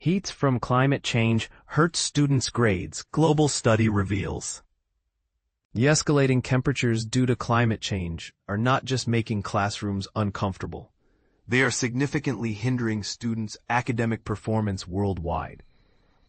Heat from climate change hurts students' grades, global study reveals. The escalating temperatures due to climate change are not just making classrooms uncomfortable. They are significantly hindering students' academic performance worldwide.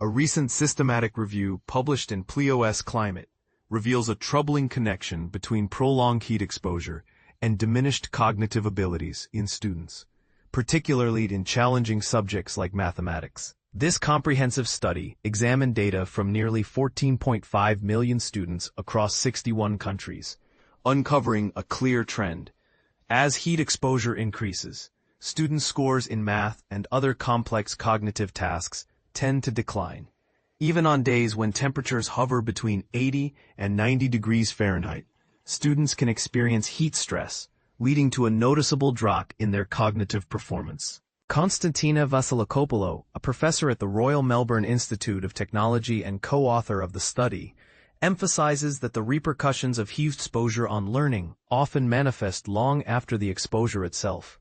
A recent systematic review published in PLOS Climate reveals a troubling connection between prolonged heat exposure and diminished cognitive abilities in students, particularly in challenging subjects like mathematics. This comprehensive study examined data from nearly 14.5 million students across 61 countries, uncovering a clear trend. As heat exposure increases, student scores in math and other complex cognitive tasks tend to decline. Even on days when temperatures hover between 80 and 90 degrees Fahrenheit, students can experience heat stress, leading to a noticeable drop in their cognitive performance. Konstantina Vasilikopoulou, a professor at the Royal Melbourne Institute of Technology and co-author of the study, emphasizes that the repercussions of heat exposure on learning often manifest long after the exposure itself.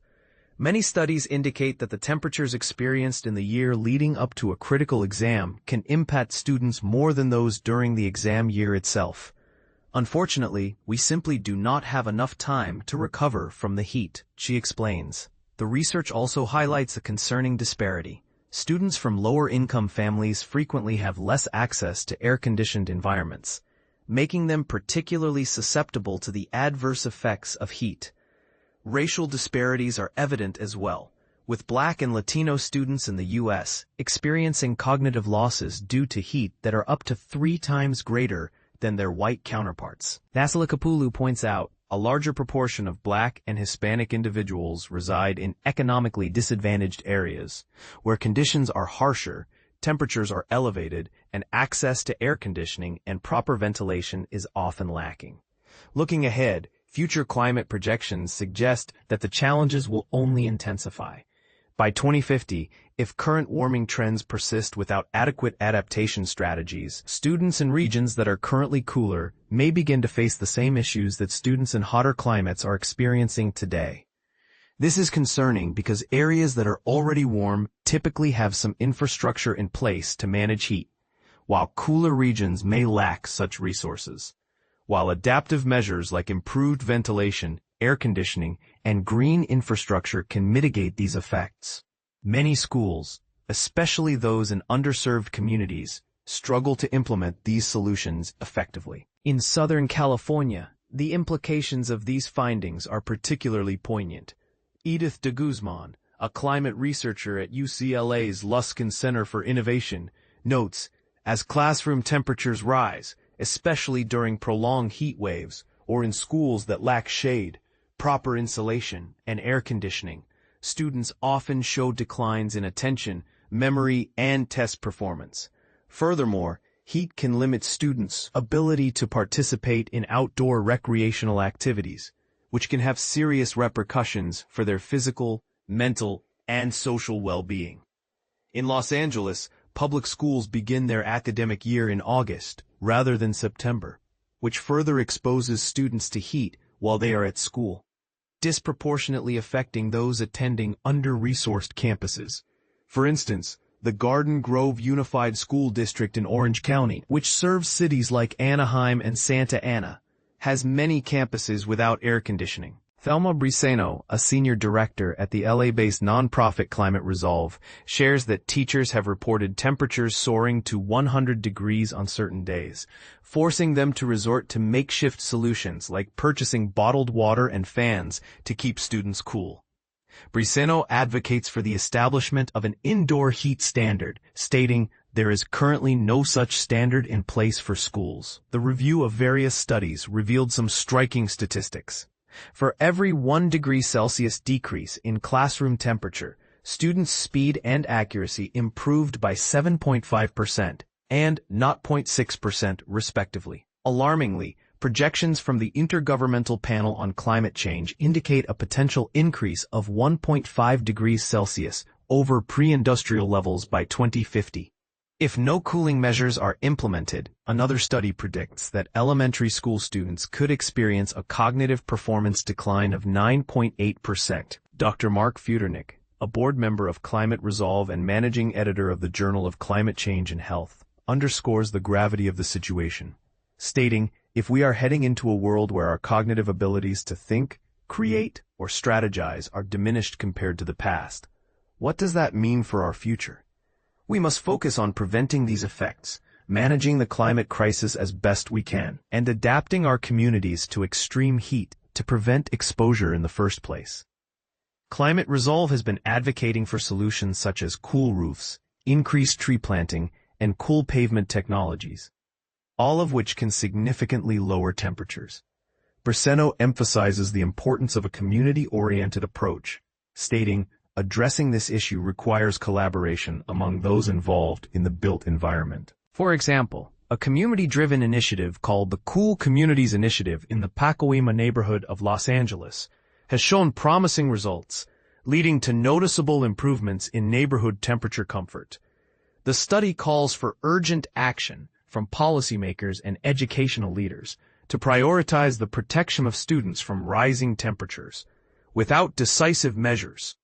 Many studies indicate that the temperatures experienced in the year leading up to a critical exam can impact students more than those during the exam year itself. Unfortunately, we simply do not have enough time to recover from the heat, she explains. The research also highlights a concerning disparity. Students from lower-income families frequently have less access to air-conditioned environments, making them particularly susceptible to the adverse effects of heat. Racial disparities are evident as well, with Black and Latino students in the U.S. experiencing cognitive losses due to heat that are up to 3 times greater than their white counterparts. Vasilikopoulou points out, a larger proportion of Black and Hispanic individuals reside in economically disadvantaged areas, where conditions are harsher, temperatures are elevated, and access to air conditioning and proper ventilation is often lacking. Looking ahead, future climate projections suggest that the challenges will only intensify. By 2050, if current warming trends persist without adequate adaptation strategies, students in regions that are currently cooler may begin to face the same issues that students in hotter climates are experiencing today. This is concerning because areas that are already warm typically have some infrastructure in place to manage heat, while cooler regions may lack such resources. While adaptive measures like improved ventilation, air conditioning, and green infrastructure can mitigate these effects, many schools, especially those in underserved communities, struggle to implement these solutions effectively. In Southern California, the implications of these findings are particularly poignant. Edith de Guzman, a climate researcher at UCLA's Luskin Center for Innovation, notes, as classroom temperatures rise, especially during prolonged heat waves or in schools that lack shade, proper insulation, and air conditioning, students often show declines in attention, memory, and test performance. Furthermore, heat can limit students' ability to participate in outdoor recreational activities, which can have serious repercussions for their physical, mental, and social well-being. In Los Angeles, public schools begin their academic year in August rather than September, which further exposes students to heat while they are at school, disproportionately affecting those attending under-resourced campuses. For instance, the Garden Grove Unified School District in Orange County, which serves cities like Anaheim and Santa Ana, has many campuses without air conditioning. Thelma Briseno, a senior director at the LA-based nonprofit Climate Resolve, shares that teachers have reported temperatures soaring to 100 degrees on certain days, forcing them to resort to makeshift solutions like purchasing bottled water and fans to keep students cool. Briseno advocates for the establishment of an indoor heat standard, stating, "There is currently no such standard in place for schools." The review of various studies revealed some striking statistics. For every 1 degree Celsius decrease in classroom temperature, students' speed and accuracy improved by 7.5% and 0.6% respectively. Alarmingly, projections from the Intergovernmental Panel on Climate Change indicate a potential increase of 1.5 degrees Celsius over pre-industrial levels by 2050. If no cooling measures are implemented, another study predicts that elementary school students could experience a cognitive performance decline of 9.8%. Dr. Mark Futernick, a board member of Climate Resolve and managing editor of the Journal of Climate Change and Health, underscores the gravity of the situation, stating, "If we are heading into a world where our cognitive abilities to think, create, or strategize are diminished compared to the past, what does that mean for our future? We must focus on preventing these effects, managing the climate crisis as best we can, and adapting our communities to extreme heat to prevent exposure in the first place." Climate Resolve has been advocating for solutions such as cool roofs, increased tree planting, and cool pavement technologies, all of which can significantly lower temperatures. Berseno emphasizes the importance of a community-oriented approach, stating, "Addressing this issue requires collaboration among those involved in the built environment." For example, a community-driven initiative called the Cool Communities Initiative in the Pacoima neighborhood of Los Angeles has shown promising results, leading to noticeable improvements in neighborhood temperature comfort. The study calls for urgent action from policymakers and educational leaders to prioritize the protection of students from rising temperatures. Without decisive measures,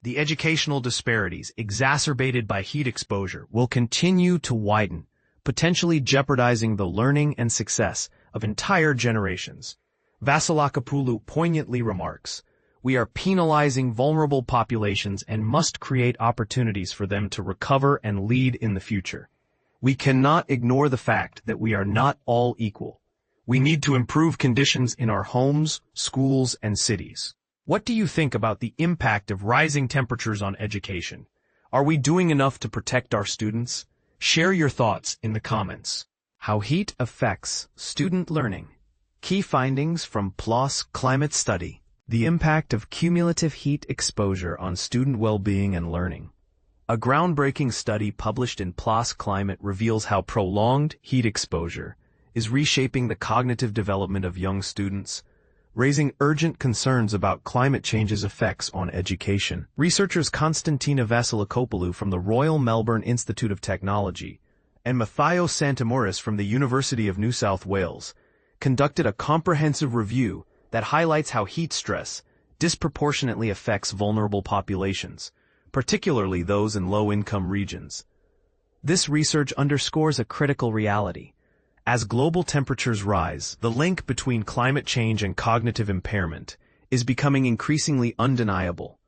the educational disparities exacerbated by heat exposure will continue to widen, potentially jeopardizing the learning and success of entire generations. Vasilakapoulou poignantly remarks, "We are penalizing vulnerable populations and must create opportunities for them to recover and lead in the future. We cannot ignore the fact that we are not all equal. We need to improve conditions in our homes, schools, and cities." What do you think about the impact of rising temperatures on education? Are we doing enough to protect our students? Share your thoughts in the comments. How heat affects student learning. Key findings from PLOS climate study. The impact of cumulative heat exposure on student well-being and learning. A groundbreaking study published in PLOS Climate reveals how prolonged heat exposure is reshaping the cognitive development of young students, raising urgent concerns about climate change's effects on education. Researchers Konstantina Vasilikopoulou from the Royal Melbourne Institute of Technology and Mathios Santamouris from the University of New South Wales conducted a comprehensive review that highlights how heat stress disproportionately affects vulnerable populations, particularly those in low-income regions. This research underscores a critical reality. As global temperatures rise, the link between climate change and cognitive impairment is becoming increasingly undeniable.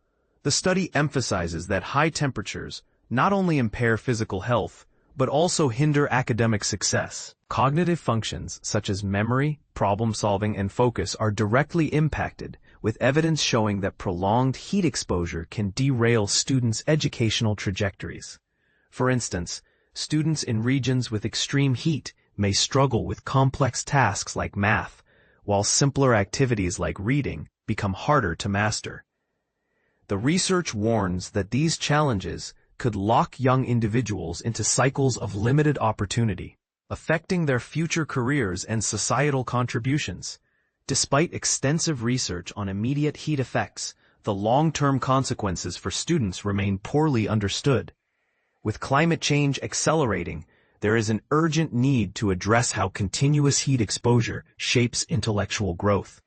The study emphasizes that high temperatures not only impair physical health, but also hinder academic success. Cognitive functions such as memory, problem-solving, and focus are directly impacted, with evidence showing that prolonged heat exposure can derail students' educational trajectories. For instance, students in regions with extreme heat may struggle with complex tasks like math, while simpler activities like reading become harder to master. The research warns that these challenges could lock young individuals into cycles of limited opportunity, affecting their future careers and societal contributions. Despite extensive research on immediate heat effects, the long-term consequences for students remain poorly understood. With climate change accelerating, there is an urgent need to address how continuous heat exposure shapes intellectual growth.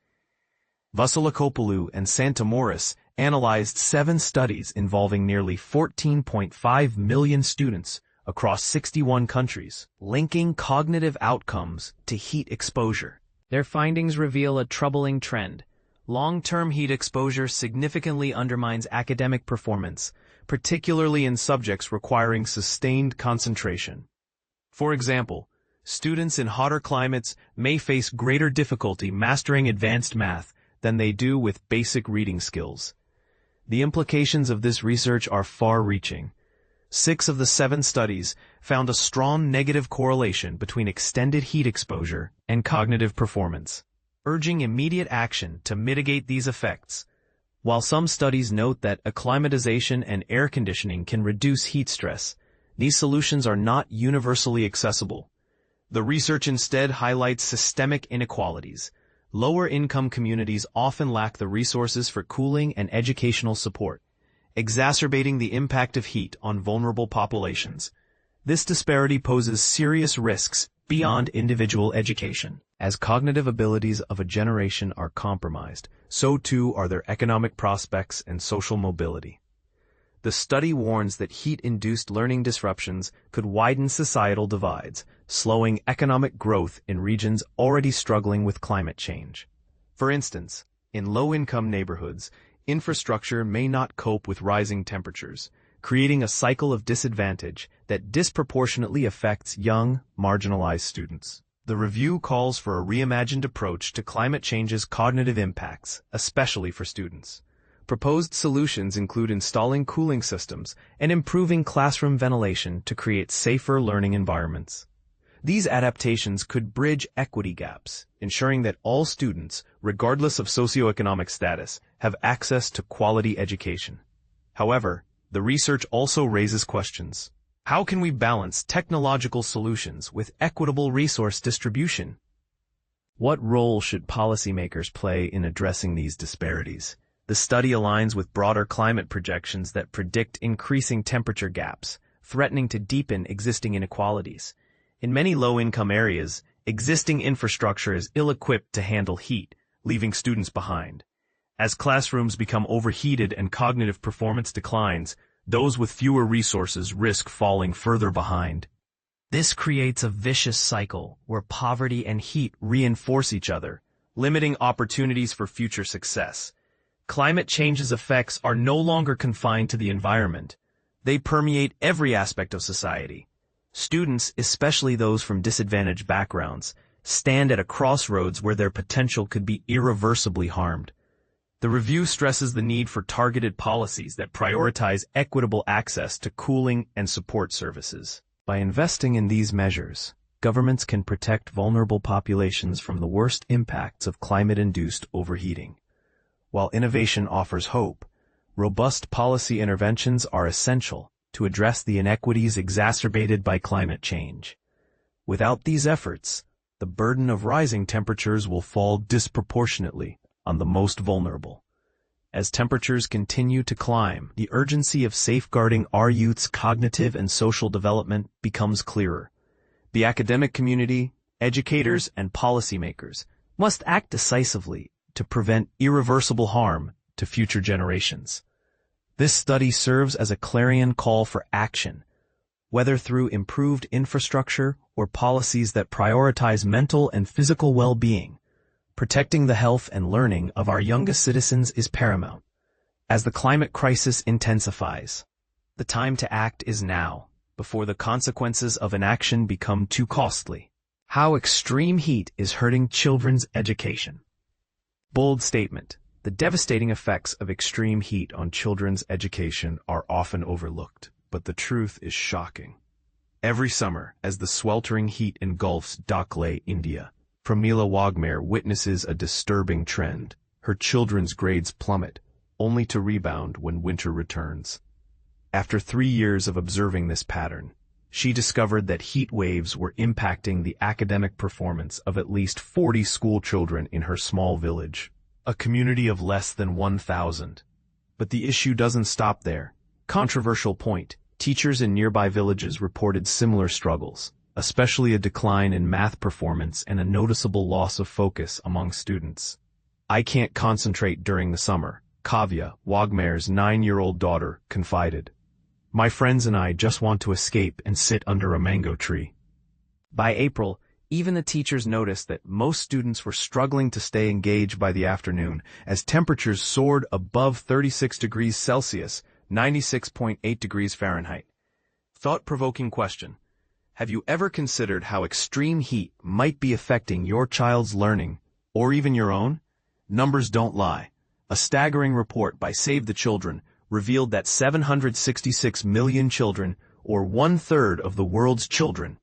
Vasilikopoulou and Santamouris analyzed 7 studies involving nearly 14.5 million students across 61 countries, linking cognitive outcomes to heat exposure. Their findings reveal a troubling trend. Long-term heat exposure significantly undermines academic performance, particularly in subjects requiring sustained concentration. For example, students in hotter climates may face greater difficulty mastering advanced math than they do with basic reading skills. The implications of this research are far-reaching. 6 of the 7 studies found a strong negative correlation between extended heat exposure and cognitive performance, urging immediate action to mitigate these effects. While some studies note that acclimatization and air conditioning can reduce heat stress, these solutions are not universally accessible. The research instead highlights systemic inequalities. Lower-income communities often lack the resources for cooling and educational support, exacerbating the impact of heat on vulnerable populations. This disparity poses serious risks beyond individual education. As cognitive abilities of a generation are compromised, so too are their economic prospects and social mobility. The study warns that heat-induced learning disruptions could widen societal divides, slowing economic growth in regions already struggling with climate change. For instance, in low-income neighborhoods, infrastructure may not cope with rising temperatures, creating a cycle of disadvantage that disproportionately affects young, marginalized students. The review calls for a reimagined approach to climate change's cognitive impacts, especially for students. Proposed solutions include installing cooling systems and improving classroom ventilation to create safer learning environments. These adaptations could bridge equity gaps, ensuring that all students, regardless of socioeconomic status, have access to quality education. However, the research also raises questions. How can we balance technological solutions with equitable resource distribution? What role should policymakers play in addressing these disparities? The study aligns with broader climate projections that predict increasing temperature gaps, threatening to deepen existing inequalities. In many low-income areas, existing infrastructure is ill-equipped to handle heat, leaving students behind. As classrooms become overheated and cognitive performance declines, those with fewer resources risk falling further behind. This creates a vicious cycle where poverty and heat reinforce each other, limiting opportunities for future success. Climate change's effects are no longer confined to the environment. They permeate every aspect of society. Students, especially those from disadvantaged backgrounds, stand at a crossroads where their potential could be irreversibly harmed. The review stresses the need for targeted policies that prioritize equitable access to cooling and support services. By investing in these measures, governments can protect vulnerable populations from the worst impacts of climate-induced overheating. While innovation offers hope, robust policy interventions are essential to address the inequities exacerbated by climate change. Without these efforts, the burden of rising temperatures will fall disproportionately on the most vulnerable. As temperatures continue to climb, the urgency of safeguarding our youth's cognitive and social development becomes clearer. The academic community, educators, and policymakers must act decisively to prevent irreversible harm to future generations. This study serves as a clarion call for action, whether through improved infrastructure or policies that prioritize mental and physical well-being. Protecting the health and learning of our youngest citizens is paramount. As the climate crisis intensifies, the time to act is now, before the consequences of inaction become too costly. How extreme heat is hurting children's education. Bold statement. The devastating effects of extreme heat on children's education are often overlooked, but the truth is shocking. Every summer, as the sweltering heat engulfs Dhaka, India, Pramila Wagmare witnesses a disturbing trend. Her children's grades plummet, only to rebound when winter returns. After 3 years of observing this pattern, she discovered that heat waves were impacting the academic performance of at least 40 school children in her small village, a community of less than 1,000. But the issue doesn't stop there. Controversial point: teachers in nearby villages reported similar struggles, especially a decline in math performance and a noticeable loss of focus among students. "I can't concentrate during the summer," Kavya, Wagmare's 9-year-old daughter, confided. "My friends and I just want to escape and sit under a mango tree." By April, even the teachers noticed that most students were struggling to stay engaged by the afternoon as temperatures soared above 36 degrees Celsius, 96.8 degrees Fahrenheit. Thought-provoking question. Have you ever considered how extreme heat might be affecting your child's learning, or even your own? Numbers don't lie. A staggering report by Save the Children revealed that 766 million children, or 1/3 of the world's children,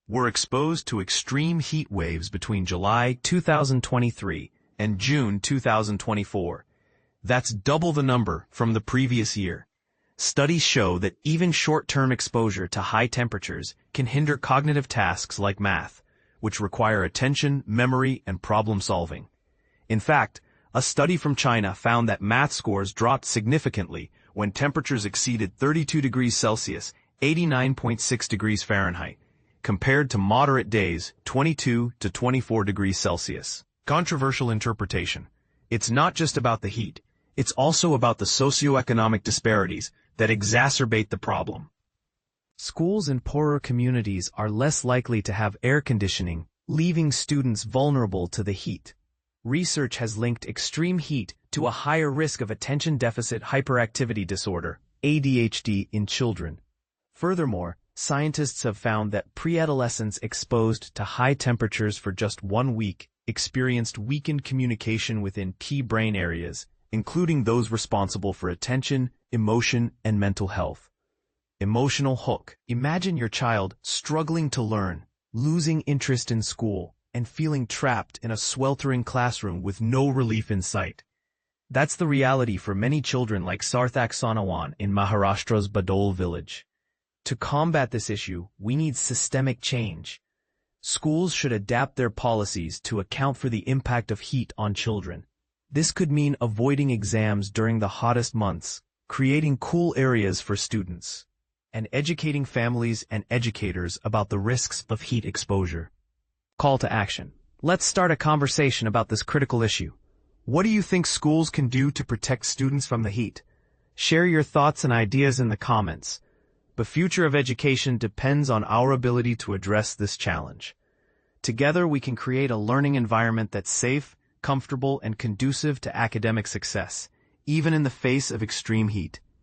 were exposed to extreme heat waves between July 2023 and June 2024. That's double the number from the previous year. Studies show that even short-term exposure to high temperatures can hinder cognitive tasks like math, which require attention, memory, and problem-solving. In fact, a study from China found that math scores dropped significantly when temperatures exceeded 32 degrees Celsius, 89.6 degrees Fahrenheit, compared to moderate days, 22 to 24 degrees Celsius. Controversial interpretation. It's not just about the heat. It's also about the socioeconomic disparities that exacerbate the problem. Schools in poorer communities are less likely to have air conditioning, leaving students vulnerable to the heat. Research has linked extreme heat to a higher risk of attention deficit hyperactivity disorder, ADHD, in children. Furthermore, scientists have found that pre-adolescents exposed to high temperatures for just 1 week experienced weakened communication within key brain areas, including those responsible for attention, emotion, and mental health. Emotional hook. Imagine your child struggling to learn, losing interest in school, and feeling trapped in a sweltering classroom with no relief in sight. That's the reality for many children like Sarthak Sonawan in Maharashtra's Badol village. To combat this issue, we need systemic change. Schools should adapt their policies to account for the impact of heat on children. This could mean avoiding exams during the hottest months, creating cool areas for students, and educating families and educators about the risks of heat exposure. Call to action. Let's start a conversation about this critical issue. What do you think schools can do to protect students from the heat? Share your thoughts and ideas in the comments. The future of education depends on our ability to address this challenge. Together, we can create a learning environment that's safe, comfortable, and conducive to academic success, even in the face of extreme heat.